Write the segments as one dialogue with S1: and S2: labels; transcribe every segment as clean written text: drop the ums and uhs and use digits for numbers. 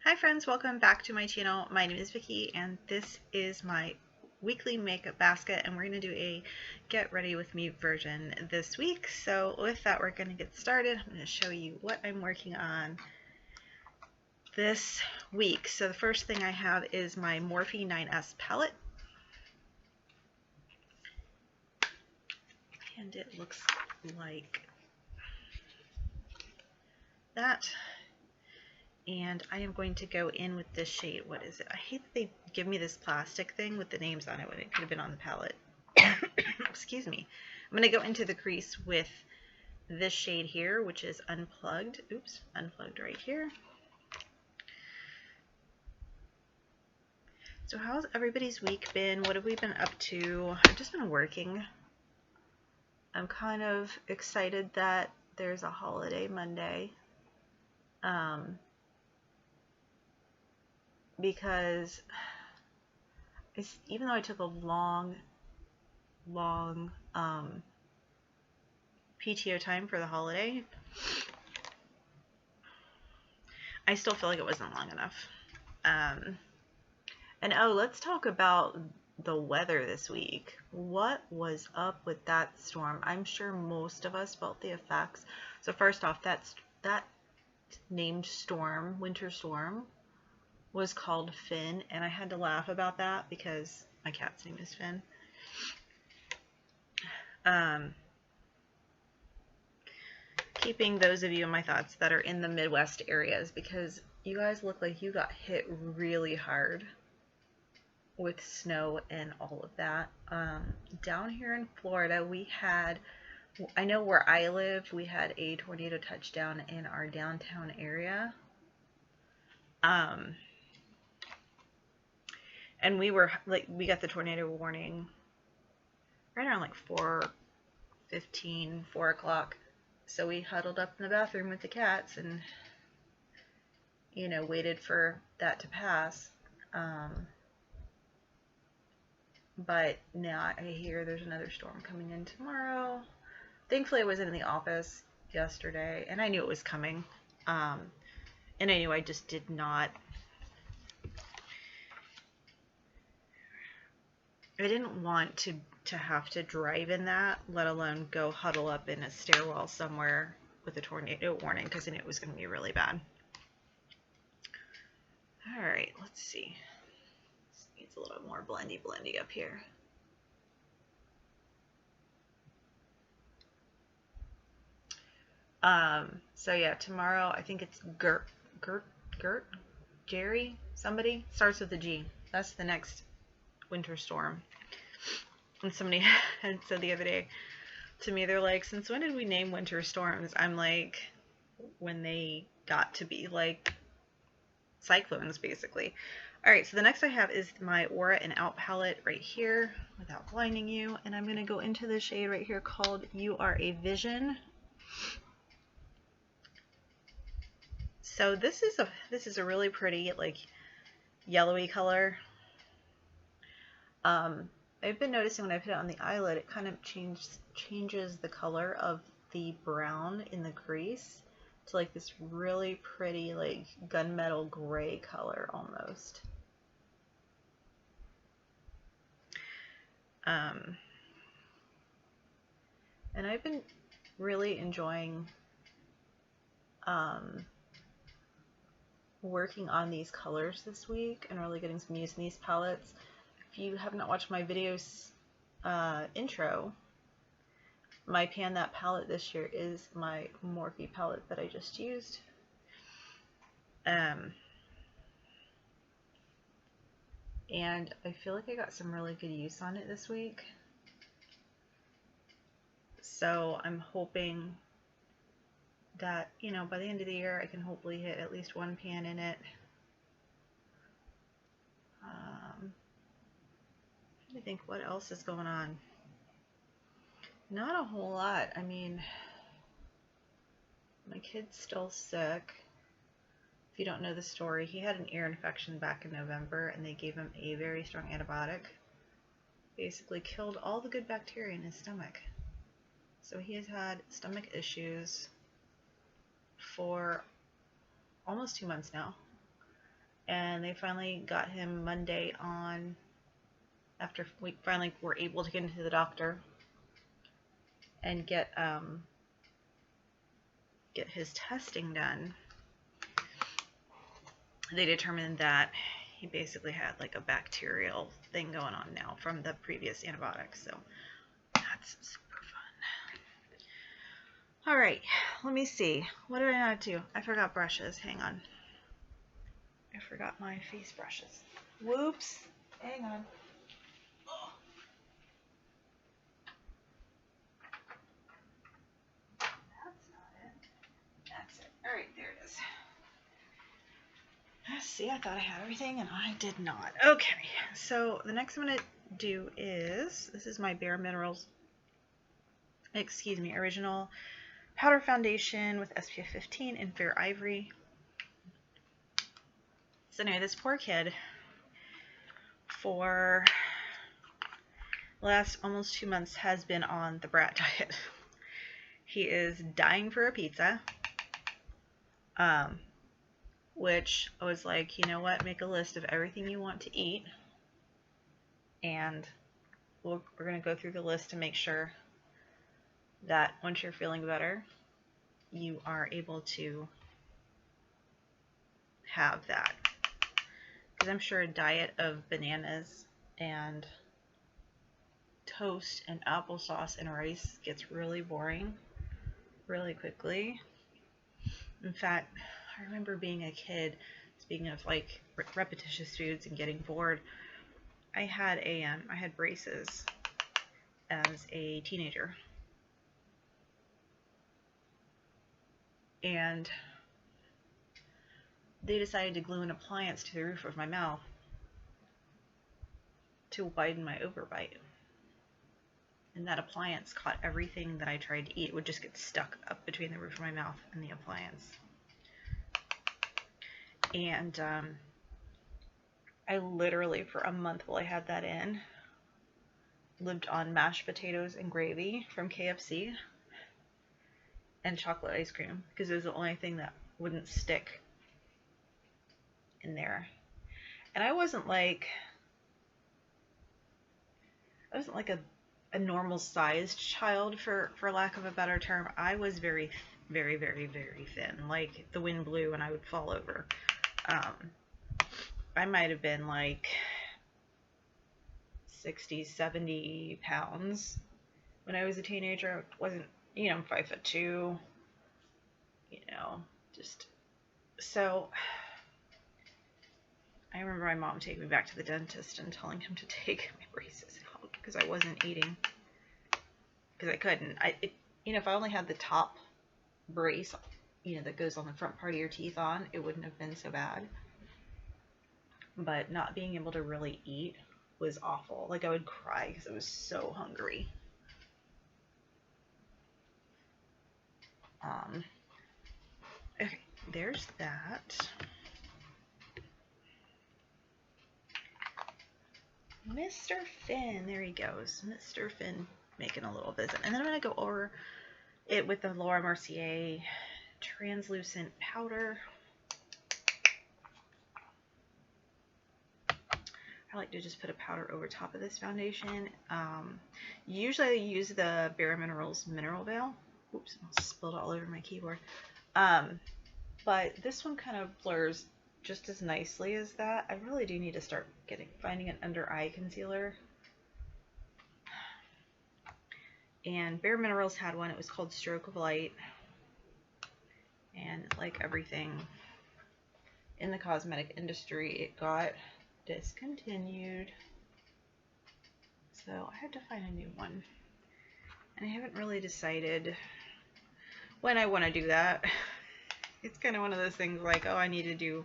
S1: Hi friends, welcome back to my channel. My name is Vicky and this is my weekly makeup basket and we're going to do a get ready with me version this week. So with that we're going to get started. I'm going to show you what I'm working on this week. So the first thing I have is my Morphe 9S palette. And it looks like that. And I am going to go in with this shade. What is it? I hate that they give me this plastic thing with the names on it when it could have been on the palette. Excuse me. I'm going to go into the crease with this shade here, which is Unplugged. Oops, Unplugged right here. So how's everybody's week been? What have we been up to? I've just been working. I'm kind of excited that there's a holiday Monday. Because even though I took a long PTO time for the holiday, I still feel like it wasn't long enough. And oh, let's talk about the weather this week. What was up with that storm? I'm sure most of us felt the effects. So first off, that named storm, winter storm, was called Finn, and I had to laugh about that because my cat's name is Finn. Keeping those of you in my thoughts that are in the Midwest areas, because you guys look like you got hit really hard with snow and all of that. Down here in Florida, we had, I know where I live, we had a tornado touchdown in our downtown area. And we were like, we got the tornado warning right around like 4:15, 4 o'clock. So we huddled up in the bathroom with the cats and, you know, waited for that to pass. But now I hear there's another storm coming in tomorrow. Thankfully I wasn't in the office yesterday and I knew it was coming. And I knew I just did not, I didn't want to have to drive in that, let alone go huddle up in a stairwell somewhere with a tornado warning, because I knew it was going to be really bad. Alright, let's see. This needs a little more blendy up here. So yeah, tomorrow I think it's Jerry, somebody starts with a G. That's the next winter storm. And somebody had said the other day to me, they're like, since when did we name winter storms? I'm like, when they got to be like cyclones, basically. Alright, so the next I have is my Aura and Out palette right here, without blinding you. And I'm going to go into the shade right here called You Are a Vision. So this is a really pretty, like, yellowy color. I've been noticing when I put it on the eyelid, it kind of changes the color of the brown in the crease to like this really pretty, like, gunmetal gray color almost. And I've been really enjoying working on these colors this week and really getting some use in these palettes. If you have not watched my videos intro, my Pan That palette this year is my Morphe palette that I just used. And I feel like I got some really good use on it this week. So I'm hoping that, you know, by the end of the year I can hopefully hit at least one pan in it. I think what else is going on. Not a whole lot. I mean, my kid's still sick. If you don't know the story, he had an ear infection back in November and they gave him a very strong antibiotic. Basically killed all the good bacteria in his stomach. So he has had stomach issues for almost 2 months now. and they finally got him Monday on, after we finally were able to get into the doctor and get his testing done. They determined that he basically had like a bacterial thing going on now from the previous antibiotics, so that's super fun. Alright, let me see. What did I not do? I forgot brushes. Hang on. I forgot my face brushes. Whoops. Hang on. Oh. That's not it. That's it. Alright, there it is. See, I thought I had everything, and I did not. Okay, so the next I'm going to do is, this is my Bare Minerals, original powder foundation with SPF 15 in Fair Ivory. So anyway, this poor kid, for the last almost 2 months, has been on the brat diet. He is dying for a pizza. Which I was like, you know what, make a list of everything you want to eat, and we're going to go through the list to make sure that once you're feeling better, you are able to have that. Because I'm sure a diet of bananas and toast and applesauce and rice gets really boring really quickly. In fact, I remember being a kid, speaking of like repetitious foods and getting bored, I had braces as a teenager, and they decided to glue an appliance to the roof of my mouth to widen my overbite, and that appliance caught everything that I tried to eat. It would just get stuck up between the roof of my mouth and the appliance. And I literally, for a month while I had that in, lived on mashed potatoes and gravy from KFC and chocolate ice cream, because it was the only thing that wouldn't stick in there. And I wasn't like a normal sized child, for lack of a better term. I was very, very, very, very thin. Like the wind blew and I would fall over. I might have been like 60, 70 pounds when I was a teenager. I wasn't, I'm 5'2", just, so I remember my mom taking me back to the dentist and telling him to take my braces out because I wasn't eating, because I couldn't. If I only had the top brace, that goes on the front part of your teeth on, it wouldn't have been so bad. But not being able to really eat was awful. Like, I would cry because I was so hungry. Okay, there's that. Mr. Finn, there he goes. Mr. Finn making a little visit. And then I'm going to go over it with the Laura Mercier translucent powder. I like to just put a powder over top of this foundation. Usually I use the Bare Minerals Mineral Veil. Oops, I spilled all over my keyboard. But this one kind of blurs just as nicely as that. I really do need to start finding an under eye concealer. And Bare Minerals had one. It was called Stroke of Light. And like everything in the cosmetic industry, it got discontinued. So I had to find a new one. And I haven't really decided when I want to do that. It's kind of one of those things like, oh, I need to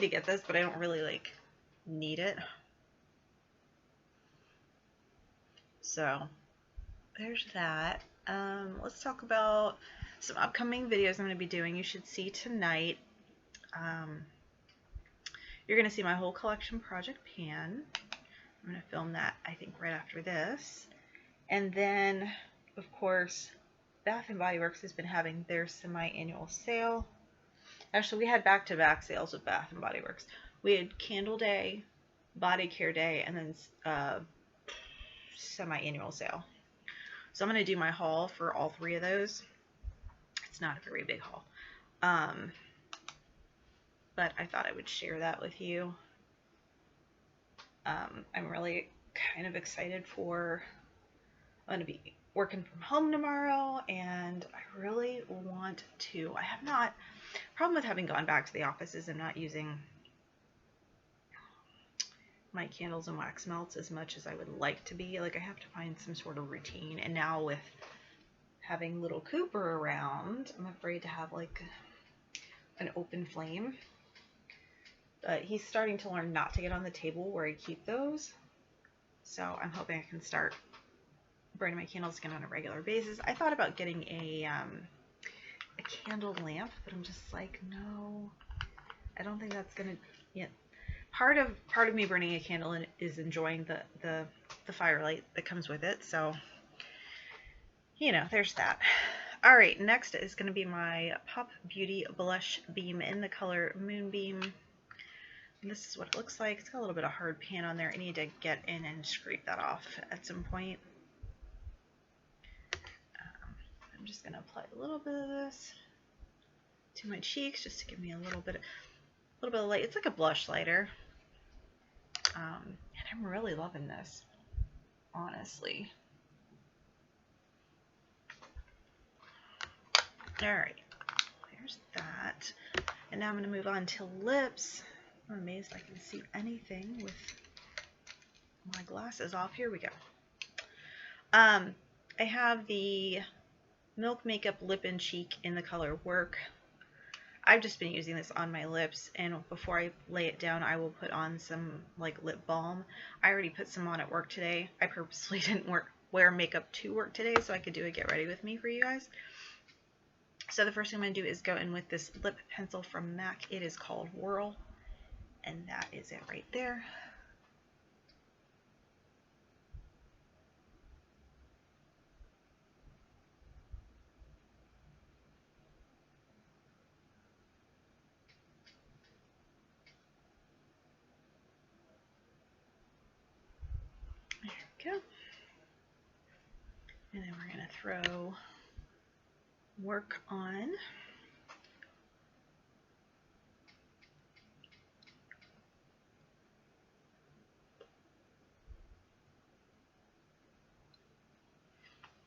S1: get this, but I don't really need it. So there's that. Let's talk about some upcoming videos I'm going to be doing. You should see tonight. You're going to see my whole collection project pan. I'm going to film that, I think, right after this. And then, of course, Bath & Body Works has been having their semi-annual sale. Actually, we had back-to-back sales with Bath & Body Works. We had candle day, body care day, and then semi-annual sale. So I'm going to do my haul for all 3 of those. It's not a very big haul. But I thought I would share that with you. I'm really kind of excited for, I'm going to be working from home tomorrow, and I really want to, I have not, problem with having gone back to the office is I'm not using my candles and wax melts as much as I would like to be. Like, I have to find some sort of routine, and now with having little Cooper around, I'm afraid to have like an open flame. But he's starting to learn not to get on the table where I keep those. So I'm hoping I can start burning my candles again on a regular basis. I thought about getting a candle lamp, but I'm just like, no, I don't think that's gonna. Yeah, part of me burning a candle is enjoying the firelight that comes with it. So, you know, there's that. All right, next is going to be my Pop Beauty Blush Beam in the color Moonbeam. And this is what it looks like. It's got a little bit of hard pan on there. I need to get in and scrape that off at some point. I'm just going to apply a little bit of this to my cheeks just to give me a little bit of light. It's like a blush lighter. And I'm really loving this, honestly. All right, there's that. And now I'm going to move on to lips. I'm amazed I can see anything with my glasses off. Here we go. I have the Milk Makeup Lip and Cheek in the color Work. I've just been using this on my lips, and before I lay it down, I will put on some like lip balm. I already put some on at work today. I purposely didn't wear makeup to work today so I could do a get ready with me for you guys. So the first thing I'm going to do is go in with this lip pencil from MAC. It is called Whirl, and that is it right there. There we go. And then we're going to throw Work on.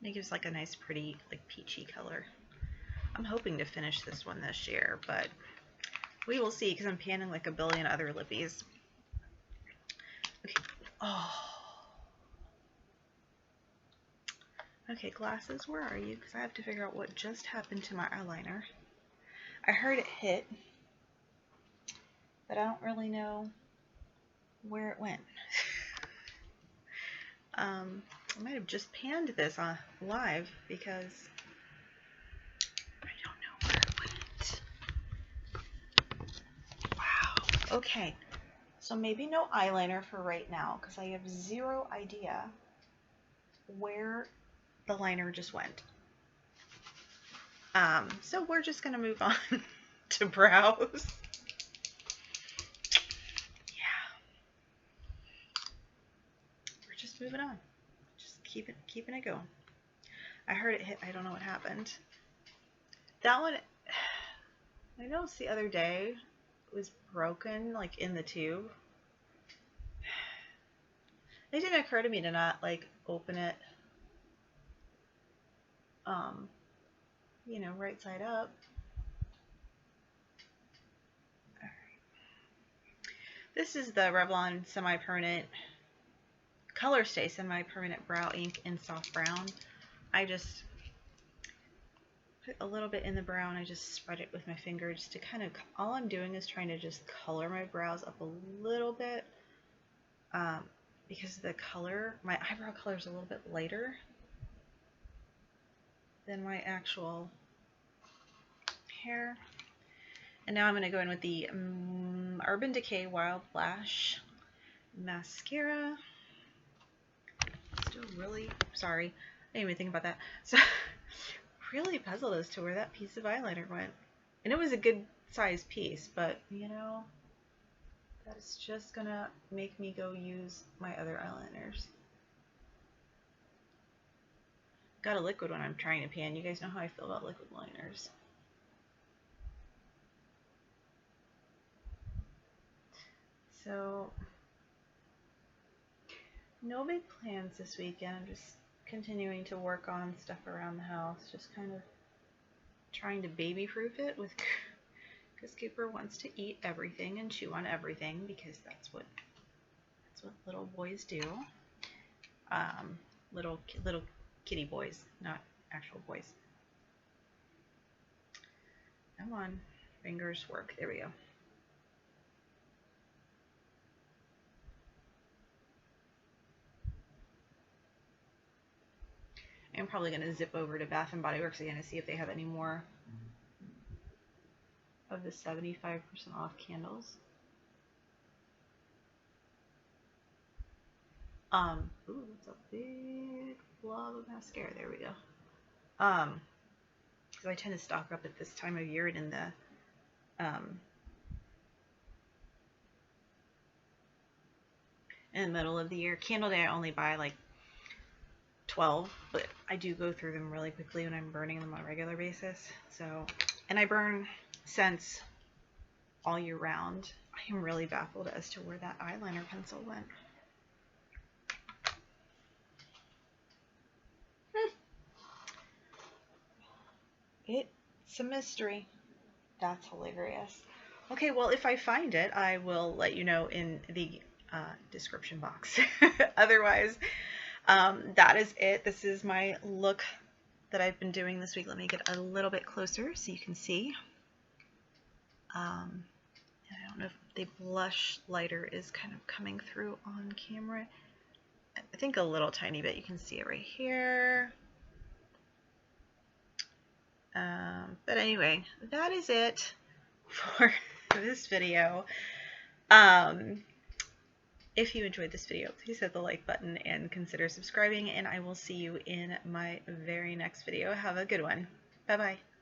S1: It gives like a nice pretty like peachy color. I'm hoping to finish this one this year, but we will see because I'm panning like a billion other lippies. Okay. Oh. Okay, glasses, where are you? Because I have to figure out what just happened to my eyeliner. I heard it hit, but I don't really know where it went. I might have just panned this on live because I don't know where it went. Wow. Okay. So maybe no eyeliner for right now because I have zero idea where the liner just went. So we're just going to move on to brows. Just moving on. Just keeping it going. I heard it hit. I don't know what happened. That one, I noticed the other day, was broken, like in the tube. It didn't occur to me to not like open it, you know, right side up. All right. This is the Revlon Semi-Permanent Color Stay Semi-Permanent Brow Ink in Soft Brown. I just put a little bit in the brow and I just spread it with my finger just to kind of, all I'm doing is trying to just color my brows up a little bit because the color, my eyebrow color is a little bit lighter than my actual hair. And now I'm going to go in with the Urban Decay Wild Lash Mascara. Still really, sorry, I didn't even think about that. So really puzzled as to where that piece of eyeliner went. And it was a good size piece, but you know, That is just gonna make me go use my other eyeliners. Got a liquid one I'm trying to pan. You guys know how I feel about liquid liners. So, no big plans this weekend. I'm just continuing to work on stuff around the house. Just kind of trying to baby-proof it with, because Cooper wants to eat everything and chew on everything because that's what little boys do. Little kitty boys, not actual boys. Come on, fingers work. There we go. I'm probably going to zip over to Bath & Body Works again to see if they have any more of the 75% off candles. Ooh, that's a big blob of mascara. There we go. Because I tend to stock up at this time of year and in the middle of the year. Candle Day, I only buy like 12, but I do go through them really quickly when I'm burning them on a regular basis. So, and I burn scents all year round. I am really baffled as to where that eyeliner pencil went. It's a mystery. That's hilarious. Okay, well, if I find it, I will let you know in the description box. Otherwise, that is it. This is my look that I've been doing this week. Let me get a little bit closer so you can see. I don't know if the blush lighter is kind of coming through on camera. I think a little tiny bit. You can see it right here. But anyway, that is it for this video. If you enjoyed this video, please hit the like button and consider subscribing, and I will see you in my very next video. Have a good one. Bye-bye.